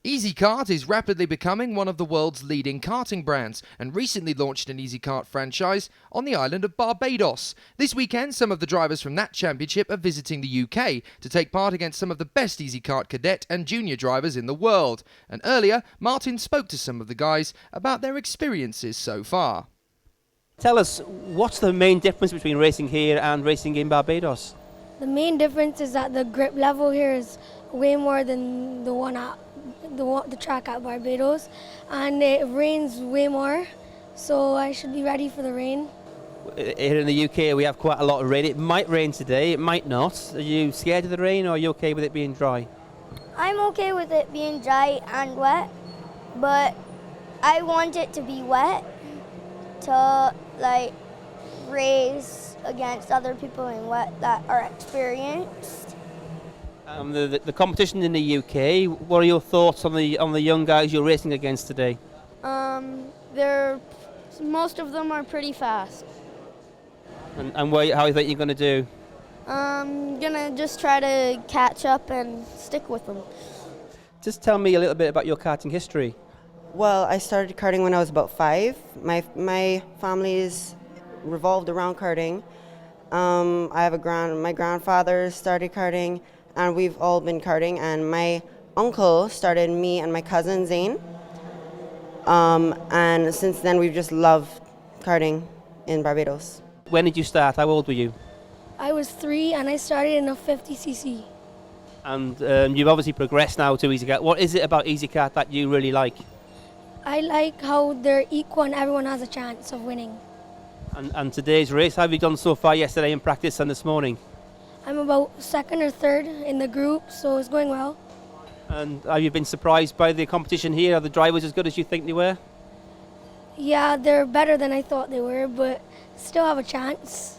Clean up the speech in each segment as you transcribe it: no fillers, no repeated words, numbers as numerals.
Easykart is rapidly becoming one of the world's leading karting brands and recently launched an Easykart franchise on the island of Barbados. This weekend, some of the drivers from that championship are visiting the UK to take part against some of the best Easykart cadet and junior drivers in the world. And earlier, Martin spoke to some of the guys about their experiences so far. Tell us, what's the main difference between racing here and racing in Barbados? The main difference is that the grip level here is way more than the one at the track at Barbados, and it rains way more, so I should be ready for the rain. Here in the UK we have quite a lot of rain. It might rain today, it might not. Are you scared of the rain or are you okay with it being dry? I'm okay with it being dry and wet, but I want it to be wet to race against other people in wet that are experienced. The competition in the UK, what are your thoughts on the young guys you're racing against today? Most of them are pretty fast. And how do you think you're going to do? I'm gonna just try to catch up and stick with them. Just tell me a little bit about your karting history. Well, I started karting when I was about 5. My family's revolved around karting. My grandfather started karting, and we've all been karting. And my uncle started me and my cousin Zane. And since then, we've just loved karting in Barbados. When did you start? How old were you? I was 3 and I started in a 50cc. And you've obviously progressed now to Easykart. What is it about Easykart that you really like? I like how they're equal and everyone has a chance of winning. And today's race, how have you done so far yesterday in practice and this morning? I'm about 2nd or 3rd in the group, so it's going well. And have you been surprised by the competition here? Are the drivers as good as you think they were? Yeah, they're better than I thought they were, but still have a chance.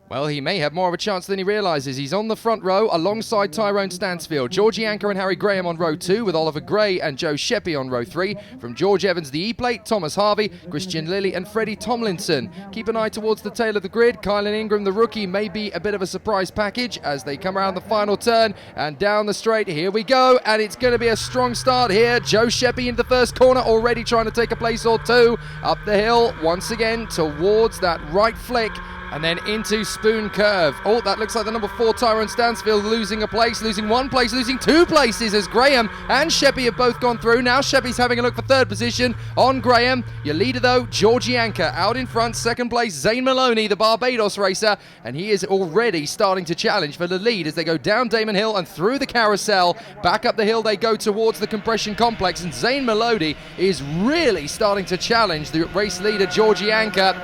Well, he may have more of a chance than he realises. He's on the front row alongside Tyrone Stansfield, Georgie Anker and Harry Graham on row 2, with Oliver Gray and Joe Sheppy on row 3. From George Evans, the E-plate, Thomas Harvey, Christian Lilly and Freddie Tomlinson. Keep an eye towards the tail of the grid. Kylan Ingram, the rookie, may be a bit of a surprise package as they come around the final turn and down the straight. Here we go, and it's going to be a strong start here. Joe Sheppy in the first corner, already trying to take a place or two. Up the hill, once again, towards that right flick. And then into Spoon Curve. Oh, that looks like the number 4 Tyrone Stansfield losing a place, losing 1 place, losing 2 places as Graham and Sheppy have both gone through. Now Sheppy's having a look for 3rd position on Graham. Your leader though, Georgie Anker, out in front. 2nd place, Zane Maloney, the Barbados racer, and he is already starting to challenge for the lead as they go down Damon Hill and through the carousel. Back up the hill they go towards the compression complex, and Zane Maloney is really starting to challenge the race leader, Georgie Anker.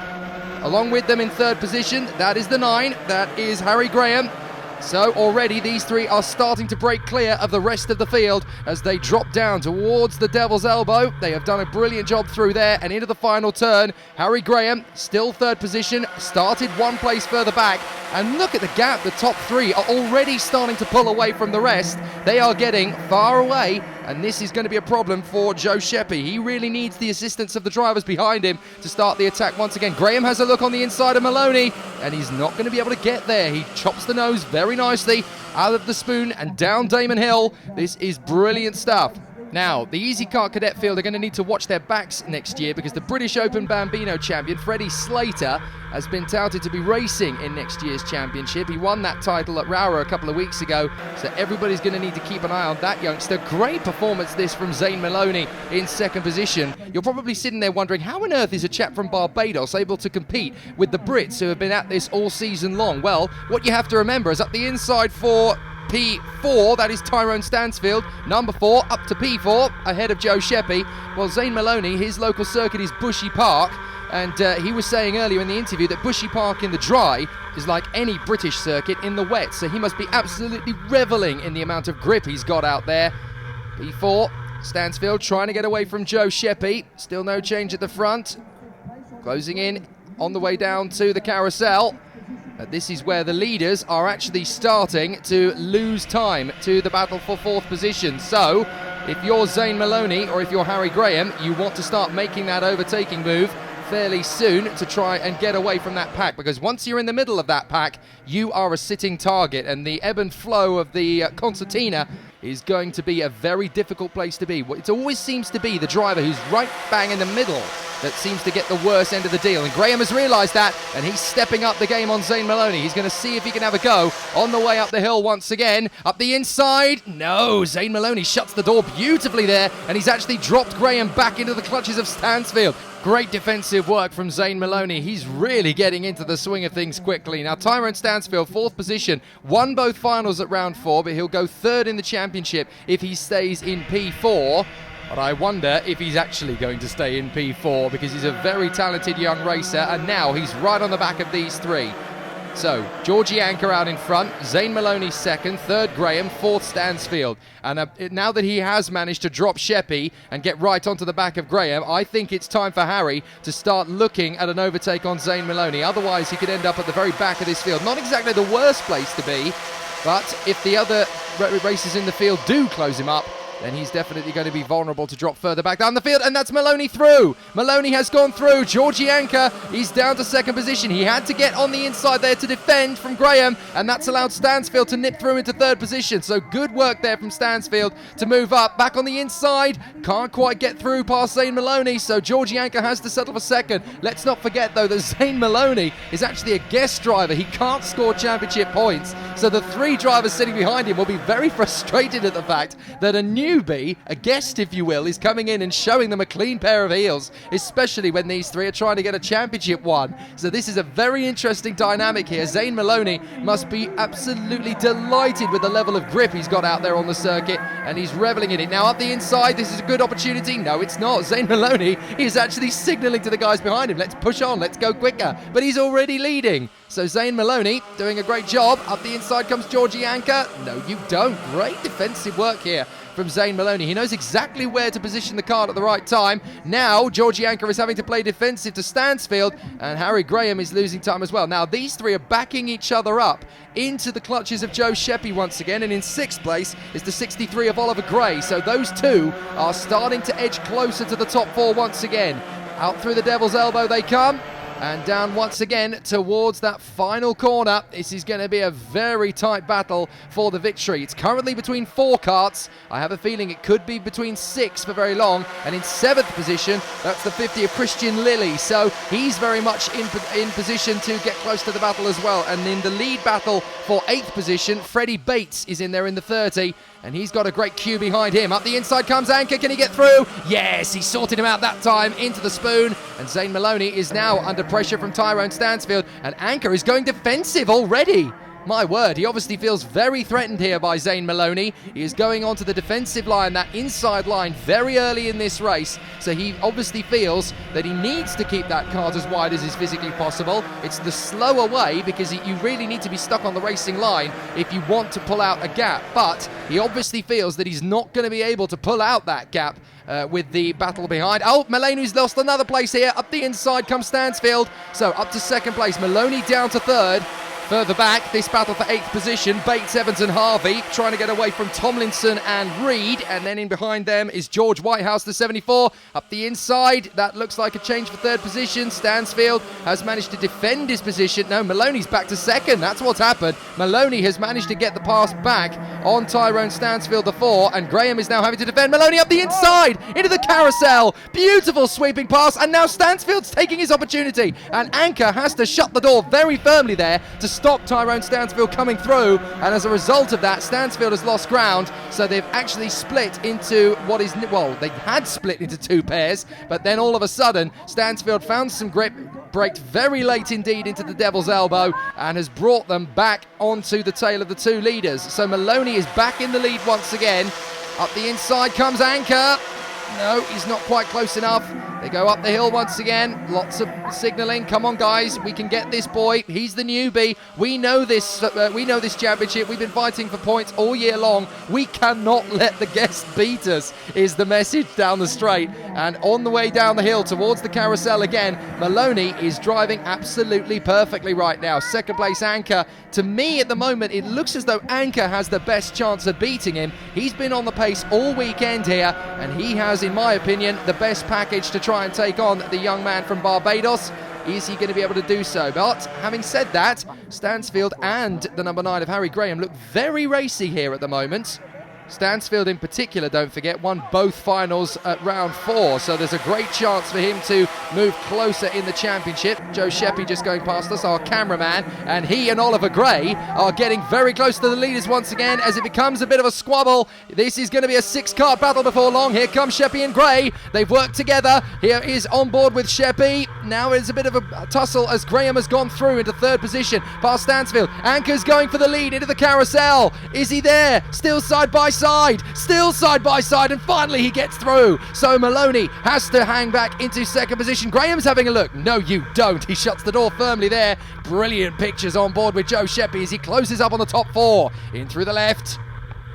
Along with them in 3rd position, that is the 9, that is Harry Graham. So already these 3 are starting to break clear of the rest of the field as they drop down towards the Devil's Elbow. They have done a brilliant job through there and into the final turn. Harry Graham, still 3rd position, started 1 place further back. And look at the gap, the top 3 are already starting to pull away from the rest. They are getting far away, and this is going to be a problem for Joe Sheppy. He really needs the assistance of the drivers behind him to start the attack once again. Graham has a look on the inside of Maloney, and he's not going to be able to get there. He chops the nose very nicely out of the spoon and down Damon Hill. This is brilliant stuff. Now, the Easykart Cadet field are going to need to watch their backs next year because the British Open Bambino champion, Freddie Slater, has been touted to be racing in next year's championship. He won that title at Rowra a couple of weeks ago, so everybody's going to need to keep an eye on that youngster. Great performance this from Zane Maloney in 2nd position. You're probably sitting there wondering, how on earth is a chap from Barbados able to compete with the Brits who have been at this all season long? Well, what you have to remember is up the inside for P4, that is Tyrone Stansfield, number 4 up to P4 ahead of Joe Sheppy. Well, Zane Maloney, his local circuit is Bushy Park, and he was saying earlier in the interview that Bushy Park in the dry is like any British circuit in the wet, so he must be absolutely revelling in the amount of grip he's got out there. P4, Stansfield trying to get away from Joe Sheppy, still no change at the front, closing in on the way down to the carousel. This is where the leaders are actually starting to lose time to the battle for 4th position. So, if you're Zane Maloney or if you're Harry Graham, you want to start making that overtaking move fairly soon to try and get away from that pack, because once you're in the middle of that pack, you are a sitting target, and the ebb and flow of the concertina is going to be a very difficult place to be. It always seems to be the driver who's right bang in the middle that seems to get the worst end of the deal. And Graham has realised that, and he's stepping up the game on Zane Maloney. He's going to see if he can have a go on the way up the hill once again. Up the inside. No, Zane Maloney shuts the door beautifully there, and he's actually dropped Graham back into the clutches of Stansfield. Great defensive work from Zane Maloney. He's really getting into the swing of things quickly. Now, Tyrone Stansfield, 4th position, won both finals at round 4, but he'll go 3rd in the championship if he stays in P4. But I wonder if he's actually going to stay in P4, because he's a very talented young racer, and now he's right on the back of these 3. So, Georgie Anker out in front, Zane Maloney 2nd, 3rd Graham, 4th Stansfield. And now that he has managed to drop Sheppy and get right onto the back of Graham, I think it's time for Harry to start looking at an overtake on Zane Maloney. Otherwise, he could end up at the very back of this field. Not exactly the worst place to be, but if the other racers in the field do close him up, then he's definitely going to be vulnerable to drop further back down the field, and that's Maloney through. Maloney has gone through. Georgie Anker, he's down to 2nd position. He had to get on the inside there to defend from Graham, and that's allowed Stansfield to nip through into 3rd position. So good work there from Stansfield to move up. Back on the inside, can't quite get through past Zane Maloney, so Georgie Anker has to settle for 2nd. Let's not forget, though, that Zane Maloney is actually a guest driver. He can't score championship points, so the 3 drivers sitting behind him will be very frustrated at the fact that a newbie, a guest if you will, is coming in and showing them a clean pair of heels, especially when these 3 are trying to get a championship one. So this is a very interesting dynamic here. Zane Maloney must be absolutely delighted with the level of grip he's got out there on the circuit, and he's reveling in it. Now up the inside, this is a good opportunity. No, it's not. Zane Maloney is actually signalling to the guys behind him, let's push on, let's go quicker. But he's already leading. So Zane Maloney doing a great job. Up the inside comes Georgie Anker. No, you don't. Great defensive work here from Zane Maloney. He knows exactly where to position the car at the right time. Now, Georgie Anker is having to play defensive to Stansfield, and Harry Graham is losing time as well. Now, these 3 are backing each other up into the clutches of Joe Sheppy once again, and in 6th place is the 63 of Oliver Gray. So those 2 are starting to edge closer to the top 4 once again. Out through the Devil's Elbow they come, and down once again towards that final corner. This is going to be a very tight battle for the victory. It's currently between 4 karts. I have a feeling it could be between 6 for very long. And in 7th position, that's the 50 of Christian Lilly. So he's very much in position to get close to the battle as well. And in the lead battle for 8th position, Freddie Bates is in there in the 30. And he's got a great queue behind him. Up the inside comes Anker. Can he get through? Yes, he sorted him out that time into the spoon. And Zane Maloney is now under pressure from Tyrone Stansfield. And Anker is going defensive already. My word, he obviously feels very threatened here by Zane Maloney. He is going onto the defensive line, that inside line, very early in this race. So he obviously feels that he needs to keep that cart as wide as is physically possible. It's the slower way, because you really need to be stuck on the racing line if you want to pull out a gap. But he obviously feels that he's not going to be able to pull out that gap with the battle behind. Oh, Maloney's lost another place here. Up the inside comes Stansfield. So up to 2nd place. Maloney down to 3rd. Further back, this battle for 8th position, Bates, Evans and Harvey trying to get away from Tomlinson and Reed, and then in behind them is George Whitehouse, the 74. Up the inside, that looks like a change for 3rd position. Stansfield has managed to defend his position. No, Maloney's back to 2nd. That's what's happened. Maloney has managed to get the pass back on Tyrone Stansfield, the 4, and Graham is now having to defend. Maloney up the inside, into the carousel. Beautiful sweeping pass, and now Stansfield's taking his opportunity, and Anker has to shut the door very firmly there to stop Tyrone Stansfield coming through, and as a result of that, Stansfield has lost ground. So they've actually split into what is, well, they had split into 2 pairs, but then all of a sudden Stansfield found some grip, braked very late indeed into the Devil's Elbow, and has brought them back onto the tail of the 2 leaders. So Maloney is back in the lead once again. Up the inside comes Anker. No, he's not quite close enough. They go up the hill once again. Lots of signalling. Come on, guys. We can get this boy. He's the newbie. We know this. We know this championship. We've been fighting for points all year long. We cannot let the guest beat us, is the message down the straight. And on the way down the hill towards the carousel again, Maloney is driving absolutely perfectly right now. 2nd place Anker. To me, at the moment, it looks as though Anker has the best chance of beating him. He's been on the pace all weekend here, and he has, in my opinion, the best package to try and take on the young man from Barbados. Is he going to be able to do so? But having said that, Stansfield and the number 9 of Harry Graham look very racy here at the moment. Stansfield in particular, don't forget, won both finals at round 4, so there's a great chance for him to move closer in the championship. Joe Sheppy just going past us, our cameraman, and he and Oliver Gray are getting very close to the leaders once again as it becomes a bit of a squabble. This is going to be a 6-card battle before long. Here come Sheppy and Gray. They've worked together. Here is on board with Sheppy. Now it's a bit of a tussle as Graham has gone through into 3rd position past Stansfield. Anchor's going for the lead into the carousel. Is he there? Still side by side, and finally he gets through. So Maloney has to hang back into 2nd position. Graham's having a look. No, you don't. He shuts the door firmly there. Brilliant pictures on board with Joe Sheppy as he closes up on the top 4. In through the left,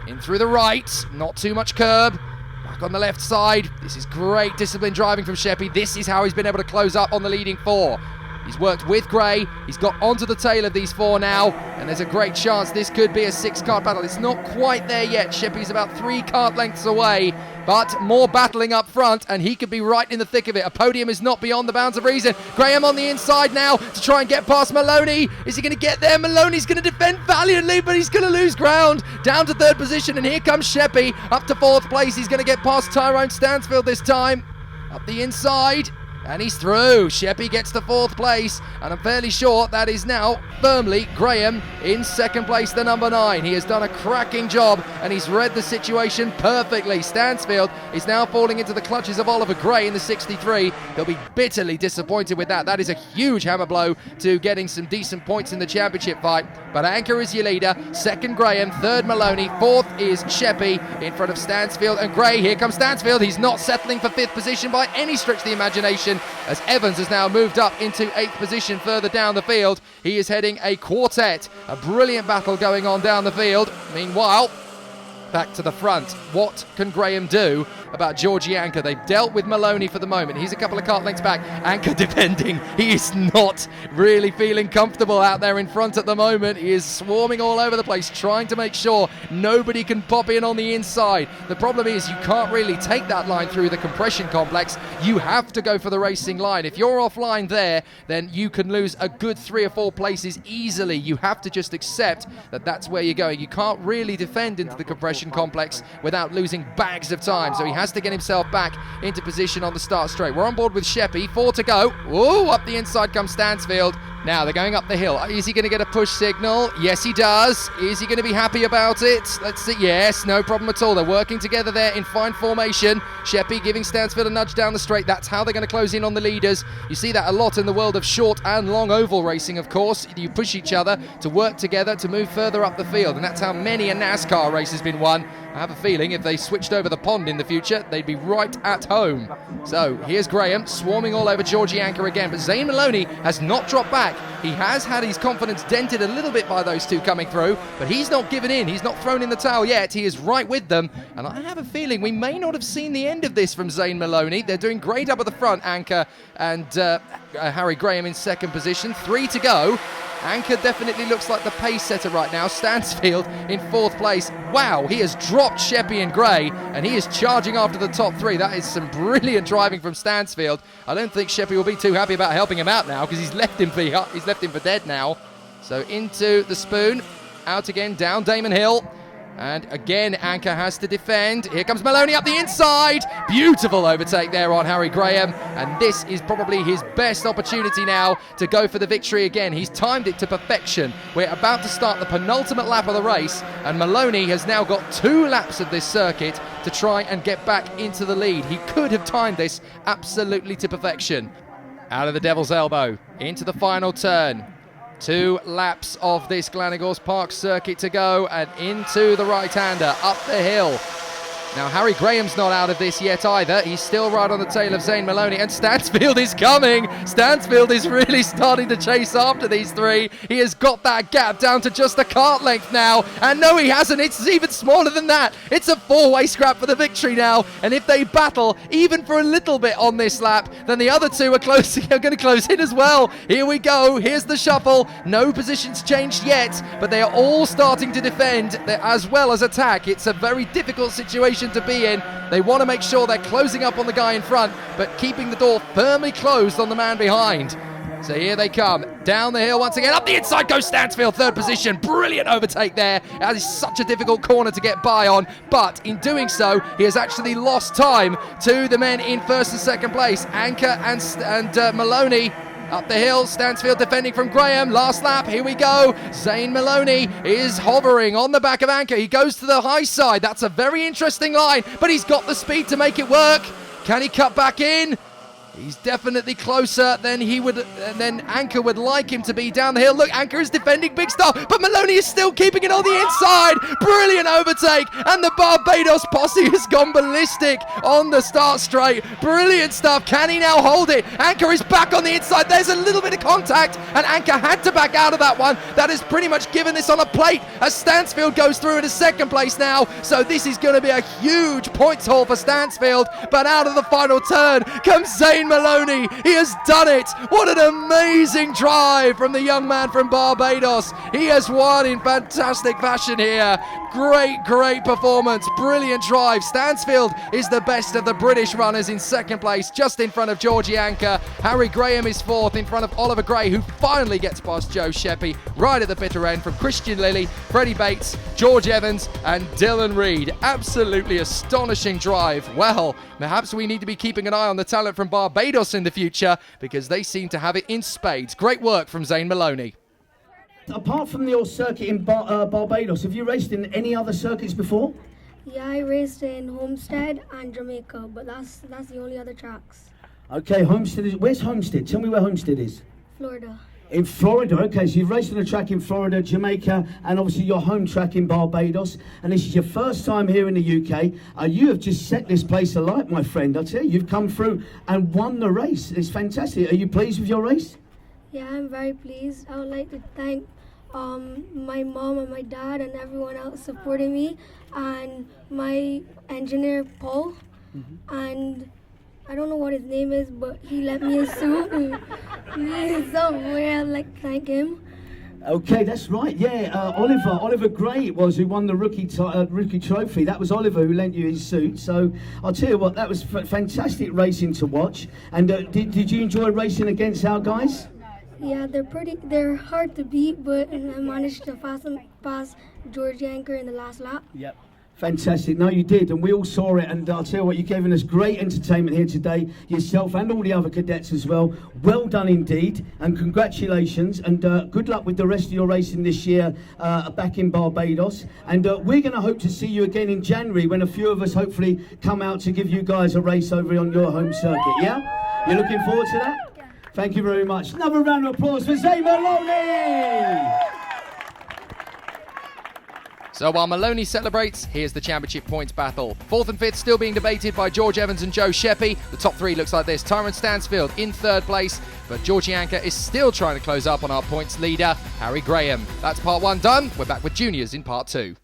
in through the right, not too much curb. Back on the left side. This is great disciplined driving from Sheppy. This is how he's been able to close up on the leading 4. He's worked with Gray. He's got onto the tail of these 4 now, and there's a great chance this could be a 6-card battle. It's not quite there yet. Sheppy's about 3 card lengths away, but more battling up front, and he could be right in the thick of it. A podium is not beyond the bounds of reason. Graham on the inside now to try and get past Maloney. Is he going to get there? Maloney's going to defend valiantly, but he's going to lose ground. Down to 3rd position, and here comes Sheppy up to 4th place. He's going to get past Tyrone Stansfield this time. Up the inside. And he's through. Sheppy gets to 4th place, and I'm fairly sure that is now firmly Graham in 2nd place, the number 9. He has done a cracking job, and he's read the situation perfectly. Stansfield is now falling into the clutches of Oliver Gray in the 63. He'll be bitterly disappointed with that. That is a huge hammer blow to getting some decent points in the championship fight. But Anchor is your leader. 2nd Graham, 3rd Maloney, 4th is Sheppy in front of Stansfield and Gray. Here comes Stansfield. He's not settling for 5th position by any stretch of the imagination, as Evans has now moved up into 8th position further down the field. He is heading a quartet. A brilliant battle going on down the field. Meanwhile, back to the front. What can Graham do about Georgie Anchor? They've dealt with Maloney for the moment. He's a couple of cart lengths back. Anchor defending. He is not really feeling comfortable out there in front at the moment. He is swarming all over the place, trying to make sure nobody can pop in on the inside. The problem is you can't really take that line through the compression complex. You have to go for the racing line. If you're offline there, then you can lose a good 3 or 4 places easily. You have to just accept that that's where you're going. You can't really defend into the compression complex without losing bags of time, so he has to get himself back into position on the start straight. We're on board with Sheppy, 4 to go. Ooh, up the inside comes Stansfield. Now they're going up the hill. Is he going to get a push signal? Yes, he does. Is he going to be happy about it? Let's see. Yes, no problem at all. They're working together there in fine formation. Sheppy giving Stansfield a nudge down the straight. That's how they're going to close in on the leaders. You see that a lot in the world of short and long oval racing, of course. You push each other to work together to move further up the field, and that's how many a NASCAR race has been won. I have a feeling if they switched over the pond in the future, they'd be right at home. So here's Graham swarming all over Georgie Anchor again, but Zane Maloney has not dropped back. He has had his confidence dented a little bit by those 2 coming through, but he's not given in. He's not thrown in the towel yet. He is right with them, and I have a feeling we may not have seen the end of this from Zane Maloney. They're doing great up at the front, Anchor and Harry Graham in 2nd position. 3 to go. Anchor definitely looks like the pace setter right now. Stansfield in 4th place. Wow, he has dropped Sheppy and Gray, and he is charging after the top 3. That is some brilliant driving from Stansfield. I don't think Sheppy will be too happy about helping him out now, because he's left him for dead now. So into the spoon, out again, down Damon Hill. And again, Anchor has to defend. Here comes Maloney up the inside. Beautiful overtake there on Harry Graham. And this is probably his best opportunity now to go for the victory again. He's timed it to perfection. We're about to start the penultimate lap of the race, and Maloney has now got 2 laps of this circuit to try and get back into the lead. He could have timed this absolutely to perfection. Out of the Devil's Elbow, into the final turn. 2 laps of this Glenegor's Park circuit to go, and into the right-hander, up the hill. Now, Harry Graham's not out of this yet either. He's still right on the tail of Zane Maloney, and Stansfield is coming. Stansfield is really starting to chase after these 3. He has got that gap down to just a cart length now, and no, he hasn't. It's even smaller than that. It's a 4-way scrap for the victory now, and if they battle even for a little bit on this lap, then the other 2 are going to close in as well. Here we go. Here's the shuffle. No positions changed yet, but they are all starting to defend as well as attack. It's a very difficult situation to be in. They want to make sure they're closing up on the guy in front, but keeping the door firmly closed on the man behind. So here they come, down the hill once again, up the inside goes Stansfield, third position, brilliant overtake there. That is such a difficult corner to get by on, but in doing so, he has actually lost time to the men in first and second place. Anker and Maloney up the hill, Stansfield defending from Graham. Last lap, here we go. Zane Maloney is hovering on the back of Anker. He goes to the high side. That's a very interesting line, but he's got the speed to make it work. Can he cut back in? He's definitely closer than he would, than Anker would like him to be down the hill. Look, Anker is defending Big Star, but Maloney is still keeping it on the inside. Brilliant overtake, and the Barbados posse has gone ballistic on the start straight. Brilliant stuff. Can he now hold it? Anker is back on the inside. There's a little bit of contact, and Anker had to back out of that one. That has pretty much given this on a plate as Stansfield goes through into second place now. So this is going to be a huge points haul for Stansfield, but out of the final turn comes Zane Maloney. He has done it. What an amazing drive from the young man from Barbados. He has won in fantastic fashion here. Great performance. Brilliant drive. Stansfield is the best of the British runners in second place, just in front of Georgie Anker. Harry Graham is fourth in front of Oliver Gray, who finally gets past Joe Sheppy right at the bitter end from Christian Lilly, Freddie Bates, George Evans and Dylan Reed. Absolutely astonishing drive. Well, perhaps we need to be keeping an eye on the talent from Barbados in the future, because they seem to have it in spades. Great work from Zane Maloney. Apart from your circuit in Barbados, have you raced in any other circuits before? Yeah, I raced in Homestead and Jamaica, but that's the only other tracks. Okay, Homestead is. Where's Homestead? Tell me where Homestead is. Florida. In Florida, okay, so you've raced on a track in Florida, Jamaica, and obviously your home track in Barbados, and this is your first time here in the UK. You have just set this place alight, my friend. I tell you, you've come through and won the race. It's fantastic. Are you pleased with your race? Yeah, I'm very pleased. I would like to thank my mom and my dad and everyone else supporting me, and my engineer Paul, and I don't know what his name is, but he let me a suit. Somewhere, I'd like to thank him. Okay, that's right. Yeah, Oliver Gray it was who won the rookie trophy. That was Oliver who lent you his suit. So I'll tell you what, that was fantastic racing to watch. And did you enjoy racing against our guys? Yeah, they're hard to beat, but I managed to pass Georgie Anker in the last lap. Yep. Fantastic. No, you did, and we all saw it, and I'll tell you what, you've given us great entertainment here today, yourself and all the other cadets as well. Well done indeed, and congratulations, and good luck with the rest of your racing this year back in Barbados. And we're going to hope to see you again in January, when a few of us hopefully come out to give you guys a race over on your home circuit, yeah? You're looking forward to that? Thank you very much. Another round of applause for Zane Maloney! So while Maloney celebrates, here's the championship points battle. Fourth and fifth still being debated by George Evans and Joe Sheppy. The top three looks like this. Tyrone Stansfield in third place, but Georgie Anker is still trying to close up on our points leader, Harry Graham. That's part one done. We're back with juniors in part two.